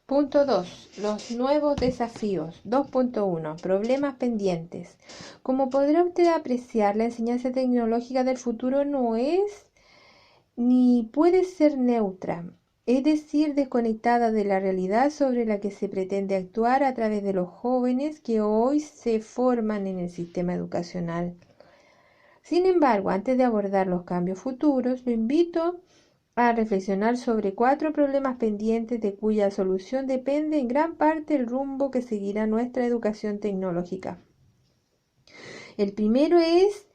Punto 2. Los nuevos desafíos. 2.1. Problemas pendientes. Como podrá usted apreciar, la enseñanza tecnológica del futuro no es ni puede ser neutra, es decir, desconectada de la realidad sobre la que se pretende actuar a través de los jóvenes que hoy se forman en el sistema educacional. Sin embargo, antes de abordar los cambios futuros, lo invito a reflexionar sobre 4 problemas pendientes de cuya solución depende en gran parte el rumbo que seguirá nuestra educación tecnológica. El primero es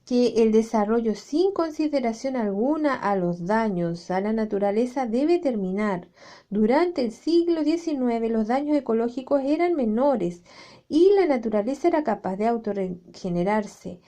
que el desarrollo sin consideración alguna a los daños a la naturaleza debe terminar. Durante el siglo XIX los daños ecológicos eran menores y la naturaleza era capaz de autorregenerarse.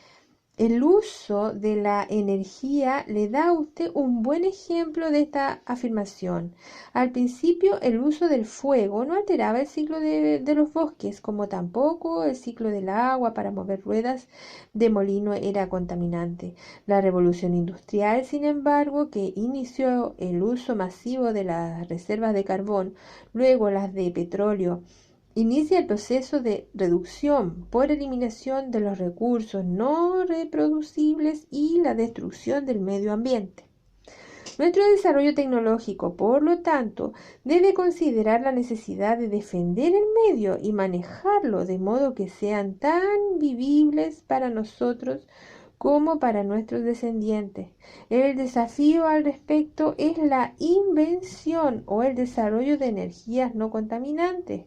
El uso de la energía le da a usted un buen ejemplo de esta afirmación. Al principio, el uso del fuego no alteraba el ciclo de los bosques, como tampoco el ciclo del agua para mover ruedas de molino era contaminante. La revolución industrial, sin embargo, que inició el uso masivo de las reservas de carbón, luego las de petróleo, inicia el proceso de reducción por eliminación de los recursos no reproducibles y la destrucción del medio ambiente. Nuestro desarrollo tecnológico, por lo tanto, debe considerar la necesidad de defender el medio y manejarlo de modo que sean tan vivibles para nosotros como para nuestros descendientes. El desafío al respecto es la invención o el desarrollo de energías no contaminantes,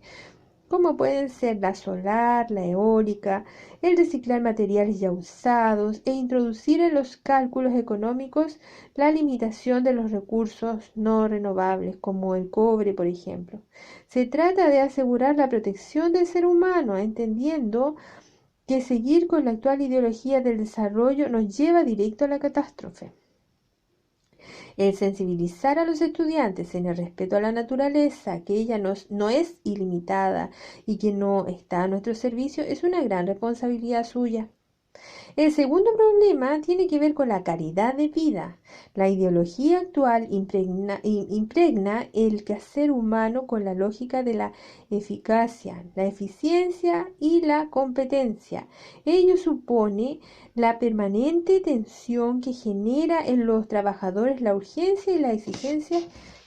como pueden ser la solar, la eólica, el reciclar materiales ya usados e introducir en los cálculos económicos la limitación de los recursos no renovables, como el cobre, por ejemplo. Se trata de asegurar la protección del ser humano, entendiendo que seguir con la actual ideología del desarrollo nos lleva directo a la catástrofe. El sensibilizar a los estudiantes en el respeto a la naturaleza, que ella no es ilimitada y que no está a nuestro servicio, es una gran responsabilidad suya. El segundo problema tiene que ver con la calidad de vida. La ideología actual impregna el quehacer humano con la lógica de la eficacia, la eficiencia y la competencia. Ello supone la permanente tensión que genera en los trabajadores la urgencia y la exigencia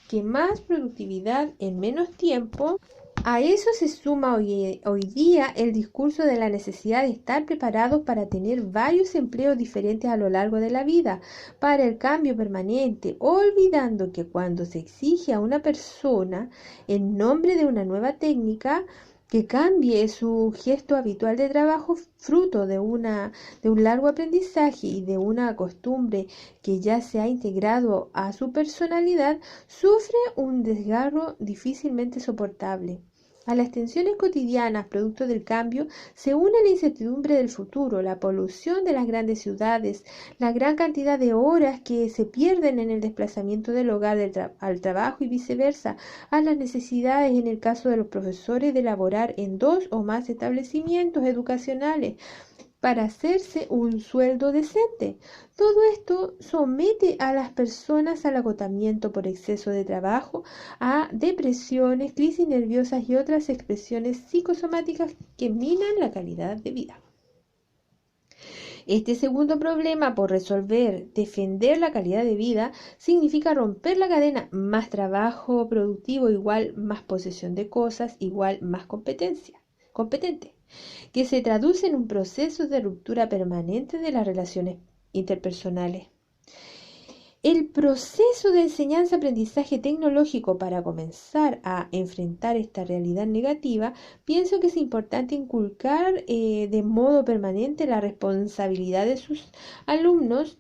que más productividad en menos tiempo. A eso se suma hoy día el discurso de la necesidad de estar preparados para tener varios empleos diferentes a lo largo de la vida, para el cambio permanente, olvidando que cuando se exige a una persona en nombre de una nueva técnica que cambie su gesto habitual de trabajo fruto de un largo aprendizaje y de una costumbre que ya se ha integrado a su personalidad, sufre un desgarro difícilmente soportable. A las tensiones cotidianas producto del cambio se une la incertidumbre del futuro, la polución de las grandes ciudades, la gran cantidad de horas que se pierden en el desplazamiento del hogar al trabajo y viceversa, a las necesidades en el caso de los profesores de laborar en 2 o más establecimientos educacionales para hacerse un sueldo decente. Todo esto somete a las personas al agotamiento por exceso de trabajo, a depresiones, crisis nerviosas y otras expresiones psicosomáticas que minan la calidad de vida. Este segundo problema por resolver, defender la calidad de vida, significa romper la cadena: más trabajo productivo igual más posesión de cosas igual más competente, que se traduce en un proceso de ruptura permanente de las relaciones interpersonales. El proceso de enseñanza-aprendizaje tecnológico para comenzar a enfrentar esta realidad negativa, pienso que es importante inculcar de modo permanente la responsabilidad de sus alumnos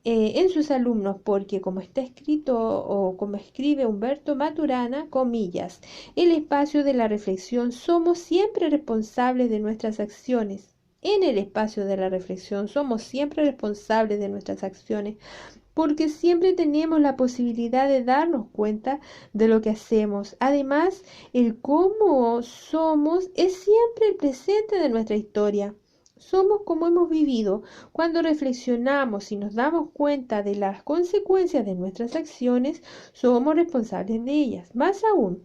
en sus alumnos, porque como está escrito o como escribe Humberto Maturana, comillas, el espacio de la reflexión somos siempre responsables de nuestras acciones. En el espacio de la reflexión somos siempre responsables de nuestras acciones, porque siempre tenemos la posibilidad de darnos cuenta de lo que hacemos. Además, el cómo somos es siempre el presente de nuestra historia. Somos como hemos vivido. Cuando reflexionamos y nos damos cuenta de las consecuencias de nuestras acciones, somos responsables de ellas. Más aún,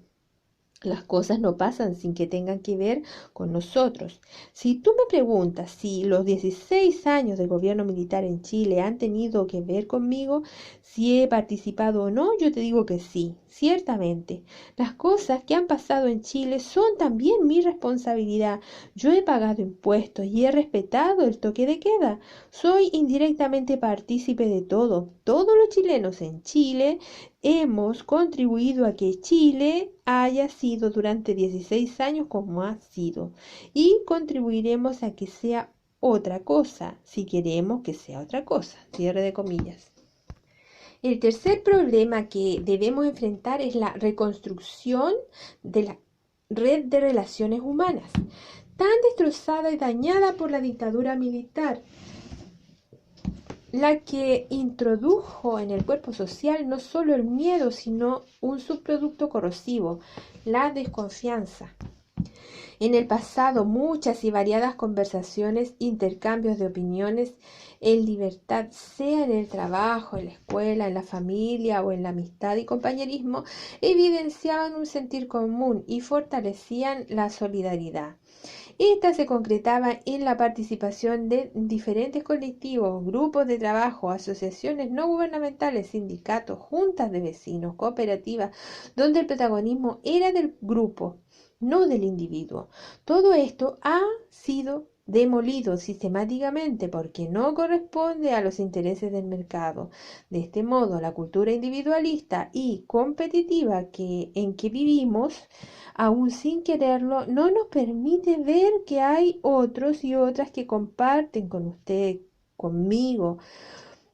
Las cosas no pasan sin que tengan que ver con nosotros. Si tú me preguntas si los 16 años de gobierno militar en Chile han tenido que ver conmigo, si he participado o no, yo te digo que sí, ciertamente. Las cosas que han pasado en Chile son también mi responsabilidad. Yo he pagado impuestos y he respetado el toque de queda. Soy indirectamente partícipe de todo. Todos los chilenos en Chile hemos contribuido a que Chile haya sido durante 16 años como ha sido y contribuiremos a que sea otra cosa, si queremos que sea otra cosa. Cierre de comillas. El tercer problema que debemos enfrentar es la reconstrucción de la red de relaciones humanas, tan destrozada y dañada por la dictadura militar, la que introdujo en el cuerpo social no solo el miedo, sino un subproducto corrosivo, la desconfianza. En el pasado, muchas y variadas conversaciones, intercambios de opiniones en libertad, sea en el trabajo, en la escuela, en la familia o en la amistad y compañerismo, evidenciaban un sentir común y fortalecían la solidaridad. Esta se concretaba en la participación de diferentes colectivos, grupos de trabajo, asociaciones no gubernamentales, sindicatos, juntas de vecinos, cooperativas, donde el protagonismo era del grupo, no del individuo. Todo esto ha sido demolido sistemáticamente porque no corresponde a los intereses del mercado. De este modo, la cultura individualista y competitiva en que vivimos, aún sin quererlo, no nos permite ver que hay otros y otras que comparten con usted, conmigo,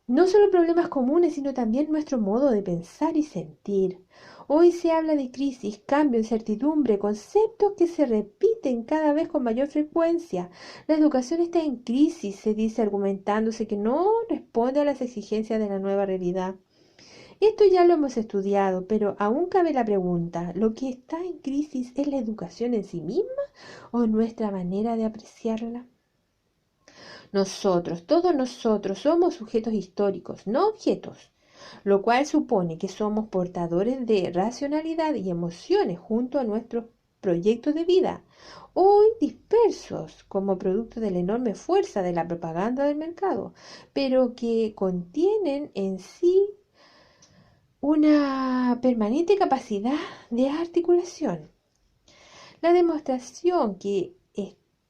no solo problemas comunes, sino también nuestro modo de pensar y sentir. Hoy se habla de crisis, cambio, incertidumbre, conceptos que se repiten cada vez con mayor frecuencia. La educación está en crisis, se dice, argumentándose que no responde a las exigencias de la nueva realidad. Esto ya lo hemos estudiado, pero aún cabe la pregunta, ¿lo que está en crisis es la educación en sí misma o nuestra manera de apreciarla? Nosotros, todos nosotros, somos sujetos históricos, no objetos, lo cual supone que somos portadores de racionalidad y emociones junto a nuestros proyectos de vida, hoy dispersos como producto de la enorme fuerza de la propaganda del mercado, pero que contienen en sí una permanente capacidad de articulación. La demostración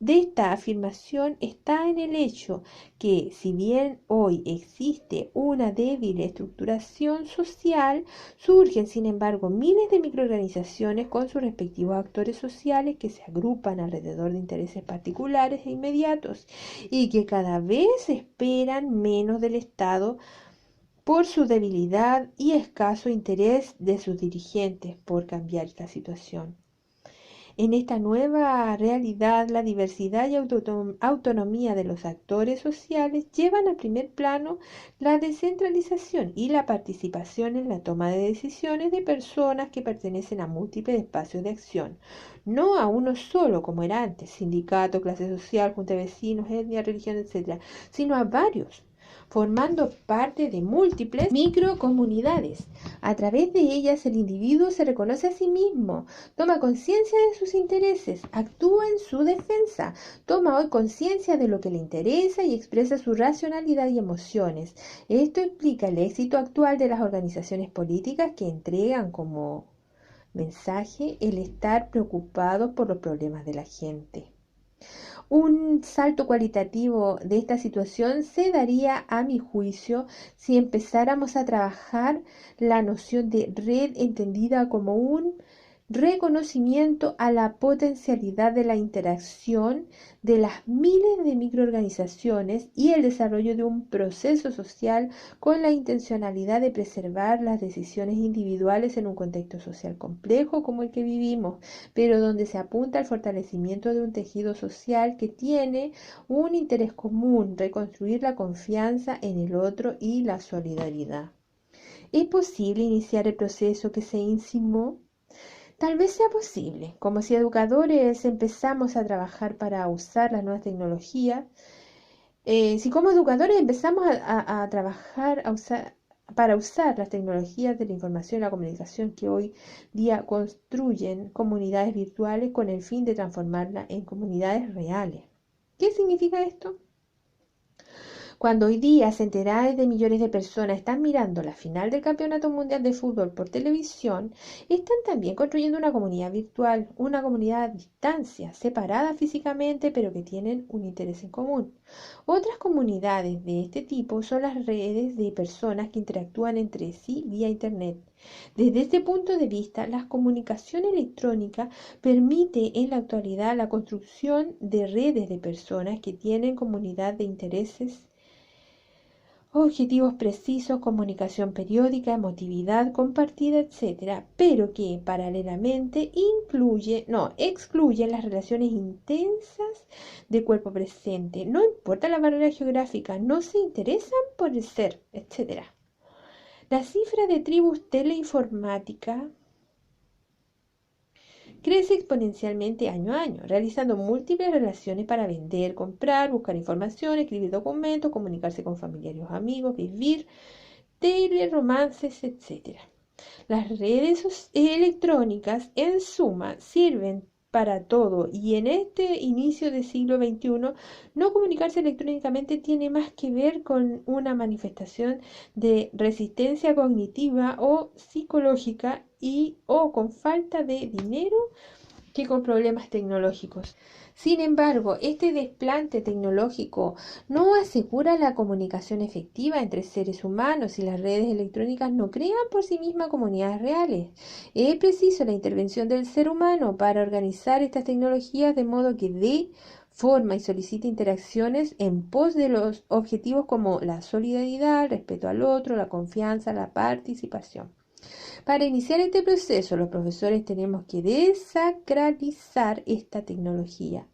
de esta afirmación está en el hecho que, si bien hoy existe una débil estructuración social, surgen, sin embargo, miles de microorganizaciones con sus respectivos actores sociales que se agrupan alrededor de intereses particulares e inmediatos y que cada vez esperan menos del Estado por su debilidad y escaso interés de sus dirigentes por cambiar esta situación. En esta nueva realidad, la diversidad y autonomía de los actores sociales llevan al primer plano la descentralización y la participación en la toma de decisiones de personas que pertenecen a múltiples espacios de acción, no a uno solo como era antes, sindicato, clase social, junta de vecinos, etnia, religión, etc., sino a varios, formando parte de múltiples microcomunidades. A través de ellas el individuo se reconoce a sí mismo, toma conciencia de sus intereses, actúa en su defensa, toma hoy conciencia de lo que le interesa y expresa su racionalidad y emociones. Esto explica el éxito actual de las organizaciones políticas que entregan como mensaje el estar preocupados por los problemas de la gente. Un salto cualitativo de esta situación se daría, a mi juicio, si empezáramos a trabajar la noción de red entendida como un reconocimiento a la potencialidad de la interacción de las miles de microorganizaciones y el desarrollo de un proceso social con la intencionalidad de preservar las decisiones individuales en un contexto social complejo como el que vivimos, pero donde se apunta al fortalecimiento de un tejido social que tiene un interés común, reconstruir la confianza en el otro y la solidaridad. ¿Es posible iniciar el proceso que se insinuó? Tal vez sea posible, como si educadores empezamos a trabajar para usar las nuevas tecnologías, si como educadores empezamos a trabajar, a usar para usar las tecnologías de la información y la comunicación que hoy día construyen comunidades virtuales con el fin de transformarlas en comunidades reales. ¿Qué significa esto? Cuando hoy día centenares de millones de personas están mirando la final del Campeonato Mundial de Fútbol por televisión, están también construyendo una comunidad virtual, una comunidad a distancia, separada físicamente, pero que tienen un interés en común. Otras comunidades de este tipo son las redes de personas que interactúan entre sí vía Internet. Desde este punto de vista, la comunicación electrónica permite en la actualidad la construcción de redes de personas que tienen comunidad de intereses, objetivos precisos, comunicación periódica, emotividad compartida, etcétera, pero que paralelamente excluyen las relaciones intensas de cuerpo presente. No importa la barrera geográfica, no se interesan por el ser, etcétera. La cifra de tribus teleinformática crece exponencialmente año a año, realizando múltiples relaciones para vender, comprar, buscar información, escribir documentos, comunicarse con familiares o amigos, vivir teleromances, etc. Las redes electrónicas, en suma, sirven para todo, y en este inicio del siglo XXI, no comunicarse electrónicamente tiene más que ver con una manifestación de resistencia cognitiva o psicológica o con falta de dinero que con problemas tecnológicos. Sin embargo, este desplante tecnológico no asegura la comunicación efectiva entre seres humanos, y las redes electrónicas no crean por sí mismas comunidades reales. Es preciso la intervención del ser humano para organizar estas tecnologías de modo que dé forma y solicite interacciones en pos de los objetivos como la solidaridad, el respeto al otro, la confianza, la participación. Para iniciar este proceso, los profesores tenemos que desacralizar esta tecnología,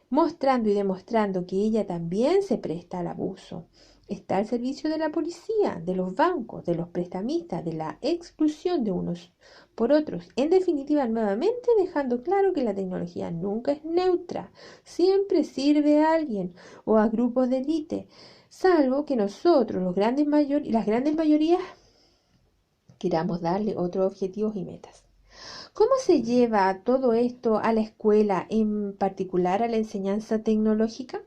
mostrando y demostrando que ella también se presta al abuso. Está al servicio de la policía, de los bancos, de los prestamistas, de la exclusión de unos por otros. En definitiva, nuevamente dejando claro que la tecnología nunca es neutra, siempre sirve a alguien o a grupos de élite, salvo que nosotros, las grandes mayorías, queramos darle otros objetivos y metas. ¿Cómo se lleva todo esto a la escuela, en particular a la enseñanza tecnológica?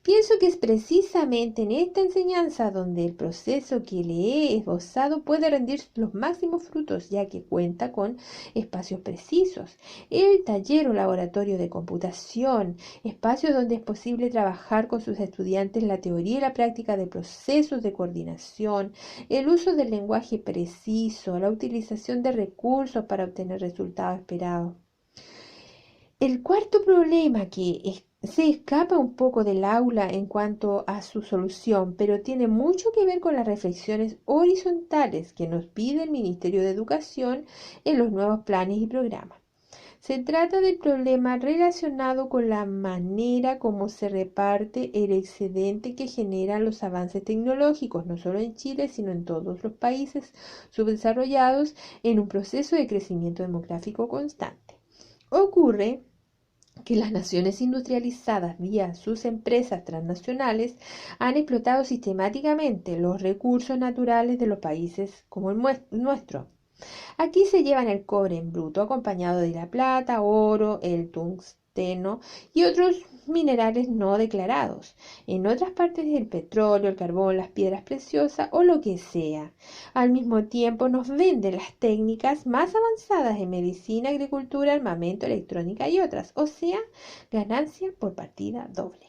Pienso que es precisamente en esta enseñanza donde el proceso que le he esbozado puede rendir los máximos frutos, ya que cuenta con espacios precisos, el taller o laboratorio de computación, espacios donde es posible trabajar con sus estudiantes la teoría y la práctica de procesos de coordinación, el uso del lenguaje preciso, la utilización de recursos para obtener resultados esperados. El cuarto problema se escapa un poco del aula en cuanto a su solución, pero tiene mucho que ver con las reflexiones horizontales que nos pide el Ministerio de Educación en los nuevos planes y programas. Se trata del problema relacionado con la manera como se reparte el excedente que generan los avances tecnológicos, no solo en Chile, sino en todos los países subdesarrollados en un proceso de crecimiento demográfico constante. Ocurre que las naciones industrializadas vía sus empresas transnacionales han explotado sistemáticamente los recursos naturales de los países como el nuestro. Aquí se llevan el cobre en bruto, acompañado de la plata, oro, el tungsteno y otros minerales no declarados. En otras partes el petróleo, el carbón, las piedras preciosas o lo que sea. Al mismo tiempo nos venden las técnicas más avanzadas en medicina, agricultura, armamento, electrónica y otras, o sea, ganancia por partida doble.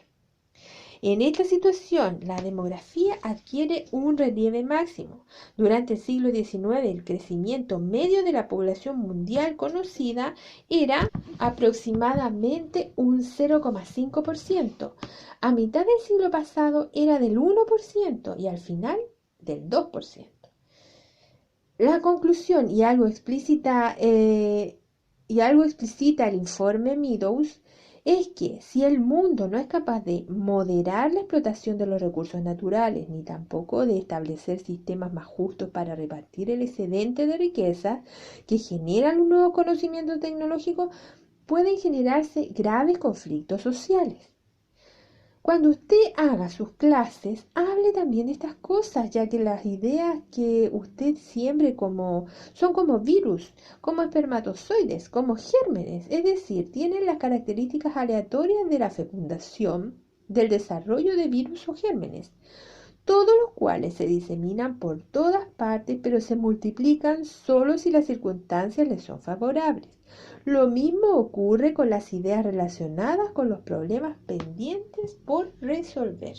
En esta situación, la demografía adquiere un relieve máximo. Durante el siglo XIX, el crecimiento medio de la población mundial conocida era aproximadamente un 0,5%. A mitad del siglo pasado era del 1% y al final del 2%. La conclusión, y algo explícita el informe Meadows, es que si el mundo no es capaz de moderar la explotación de los recursos naturales, ni tampoco de establecer sistemas más justos para repartir el excedente de riqueza que generan los nuevos conocimientos tecnológicos, pueden generarse graves conflictos sociales. Cuando usted haga sus clases, hable también de estas cosas, ya que las ideas que usted siembre son como virus, como espermatozoides, como gérmenes, es decir, tienen las características aleatorias de la fecundación, del desarrollo de virus o gérmenes, todos los cuales se diseminan por todas partes, pero se multiplican solo si las circunstancias les son favorables. Lo mismo ocurre con las ideas relacionadas con los problemas pendientes por resolver.